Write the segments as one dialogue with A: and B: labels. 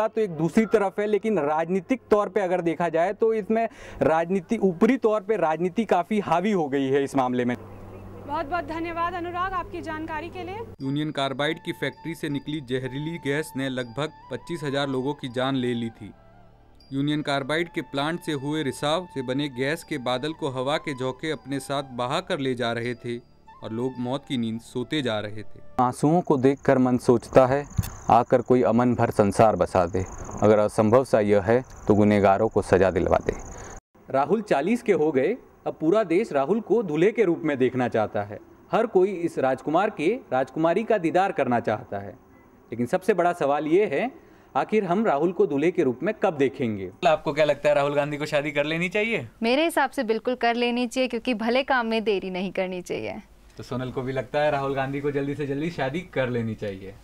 A: मुद्दा तो एक दूसरी तरफ है, लेकिन राजनीतिक तौर पे अगर देखा जाए तो इसमें राजनीति, ऊपरी तौर पे राजनीति काफ़ी हावी हो गई है इस मामले में।
B: बहुत बहुत धन्यवाद अनुराग आपकी जानकारी के लिए।
C: यूनियन कार्बाइड की फैक्ट्री से निकली जहरीली गैस ने लगभग 25,000 लोगों की जान ले ली थी। यूनियन कार्बाइड के प्लांट से हुए रिसाव से बने गैस के बादल को हवा के झोंके अपने साथ बहा कर ले जा रहे थे और लोग मौत की नींद सोते जा रहे थे।
A: आंसुओं को देखकर मन सोचता है आकर कोई अमन भर संसार बसा दे, अगर असंभव सा यह है तो गुनहगारों को सजा दिलवा दे। राहुल 40 के हो गए, अब पूरा देश राहुल को दूल्हे के रूप में देखना चाहता है। हर कोई इस राजकुमार के राजकुमारी का दीदार करना चाहता है, लेकिन सबसे बड़ा सवाल ये है आखिर हम राहुल को दूल्हे के रूप में कब देखेंगे।
D: आपको क्या लगता है, राहुल गांधी को शादी कर लेनी चाहिए?
E: मेरे हिसाब से बिल्कुल कर लेनी चाहिए, क्योंकि भले काम में देरी नहीं करनी चाहिए।
D: तो सोनल को भी लगता है राहुल गांधी को जल्दी से जल्दी शादी कर लेनी चाहिए।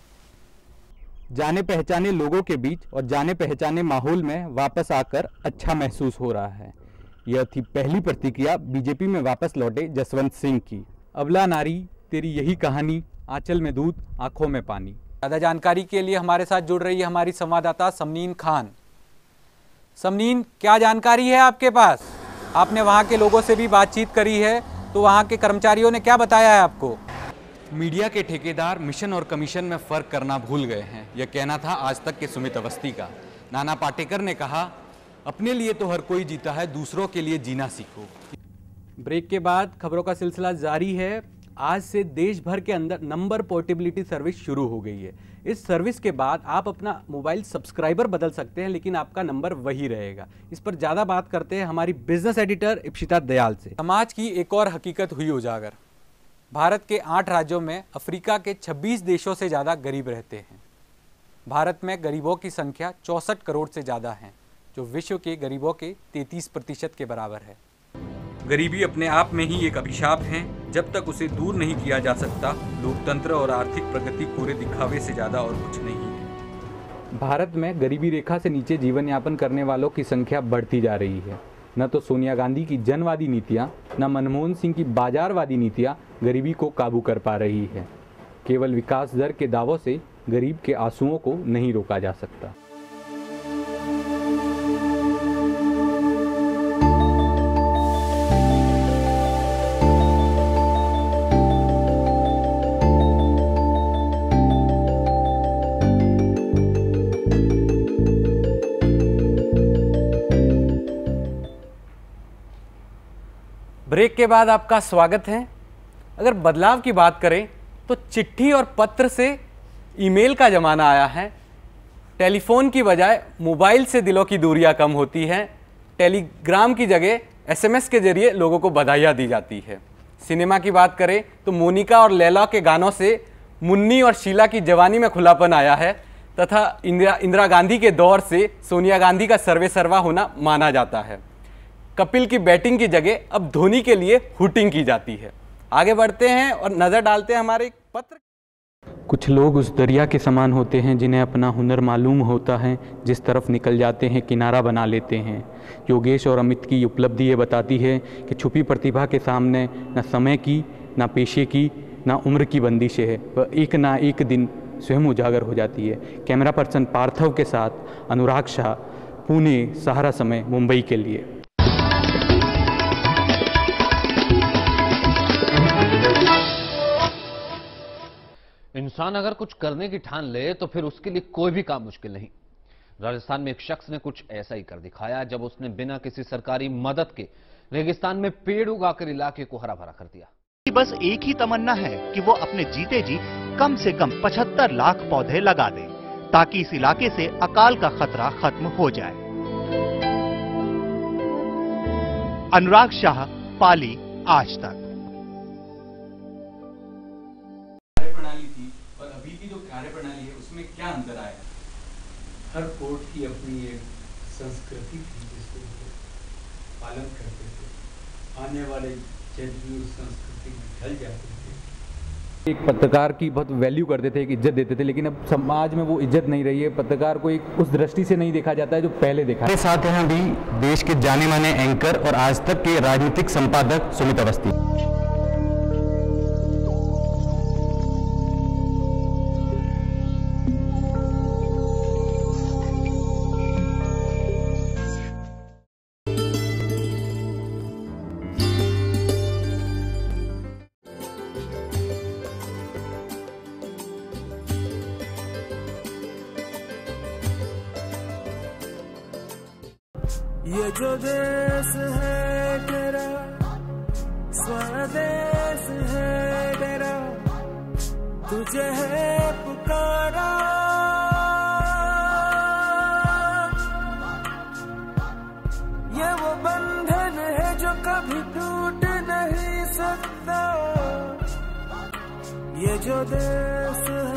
A: जाने पहचाने लोगों के बीच और जाने पहचाने माहौल में वापस आकर अच्छा महसूस हो रहा है। यह थी पहली प्रतिक्रिया बीजेपी में वापस लौटे जसवंत सिंह की। अबला नारी तेरी यही कहानी, आंचल में दूध आंखों में पानी।
D: ज़्यादा जानकारी के लिए हमारे साथ जुड़ रही है हमारी संवाददाता समनीन खान। समनीन, क्या जानकारी है आपके पास? आपने वहाँ के लोगों से भी बातचीत करी है, तो वहाँ के कर्मचारियों ने क्या बताया है आपको?
C: मीडिया के ठेकेदार मिशन और कमीशन में फ़र्क करना भूल गए हैं, यह कहना था आज तक के सुमित अवस्थी का। नाना पाटेकर ने कहा, अपने लिए तो हर कोई जीता है, दूसरों के लिए जीना सीखो।
A: ब्रेक के बाद खबरों का सिलसिला जारी है। आज से देश भर के अंदर नंबर पोर्टेबिलिटी सर्विस शुरू हो गई है। इस सर्विस के बाद आप अपना मोबाइल सब्सक्राइबर बदल सकते हैं, लेकिन आपका नंबर वही रहेगा। इस पर ज़्यादा बात करते हैं हमारी बिजनेस एडिटर इप्सिता दयाल से।
D: समाज की एक और हकीकत हुई उजागर। भारत के 8 राज्यों में अफ्रीका के 26 देशों से ज़्यादा गरीब रहते हैं। भारत में गरीबों की संख्या 64 करोड़ से ज़्यादा है, जो विश्व के गरीबों के 33% के बराबर है।
C: गरीबी अपने आप में ही एक अभिशाप है। जब तक उसे दूर नहीं किया जा सकता, लोकतंत्र और आर्थिक प्रगति पूरे दिखावे से ज़्यादा और कुछ नहीं है।
A: भारत में गरीबी रेखा से नीचे जीवन यापन करने वालों की संख्या बढ़ती जा रही है। न तो सोनिया गांधी की जनवादी नीतियां, न मनमोहन सिंह की बाजारवादी नीतियां गरीबी को काबू कर पा रही है। केवल विकास दर के दावों से गरीब के आंसुओं को नहीं रोका जा सकता।
D: ब्रेक के बाद आपका स्वागत है। अगर बदलाव की बात करें तो चिट्ठी और पत्र से ईमेल का ज़माना आया है। टेलीफोन की बजाय मोबाइल से दिलों की दूरियां कम होती हैं। टेलीग्राम की जगह एसएमएस के जरिए लोगों को बधाइयाँ दी जाती है। सिनेमा की बात करें तो मोनिका और लैला के गानों से मुन्नी और शीला की जवानी में खुलापन आया है, तथा इंदिरा गांधी के दौर से सोनिया गांधी का सर्वे सर्वा होना माना जाता है। कपिल की बैटिंग की जगह अब धोनी के लिए हुटिंग की जाती है। आगे बढ़ते हैं और नज़र डालते हैं हमारे पत्र।
A: कुछ लोग उस दरिया के समान होते हैं जिन्हें अपना हुनर मालूम होता है, जिस तरफ निकल जाते हैं किनारा बना लेते हैं। योगेश और अमित की उपलब्धि ये बताती है कि छुपी प्रतिभा के सामने न समय की, न पेशे की, न उम्र की बंदिशें है, वह एक ना एक दिन स्वयं उजागर हो जाती है। कैमरा पर्सन पार्थव के साथ अनुराग शाह, पुणे, सहारा समय, मुंबई के लिए।
F: इंसान अगर कुछ करने की ठान ले तो फिर उसके लिए कोई भी काम मुश्किल नहीं। राजस्थान में एक शख्स ने कुछ ऐसा ही कर दिखाया जब उसने बिना किसी सरकारी मदद के रेगिस्तान में पेड़ उगाकर इलाके को हरा भरा कर दिया।
G: बस एक ही तमन्ना है कि वो अपने जीते जी कम से कम 75 लाख पौधे लगा दे, ताकि इस इलाके से अकाल का खतरा खत्म हो जाए। अनुराग शाह, पाली, आज तक।
C: कार्यप्रणाली थी और अभी की जो कार्यप्रणाली है उसमें क्या अंतर आया?
H: हर कोर्ट की अपनी एक संस्कृति थी जिसको वो पालन करते थे। आने वाले जज भी उस संस्कृति में ढल जाते थे।
A: एक पत्रकार की बहुत वैल्यू करते थे, एक इज्जत देते थे, लेकिन अब समाज में वो इज्जत नहीं रही है। पत्रकार को एक उस दृष्टि से नहीं देखा जाता है जो पहले देखा।
I: मेरे साथ हैं अभी देश के जाने माने एंकर और आज तक के राजनीतिक संपादक सुमित अवस्थी।
J: ये जो देश है तेरा स्वदेश है तेरा, तुझे है पुकारा। ये वो बंधन है जो कभी टूट नहीं सकता, ये जो देश है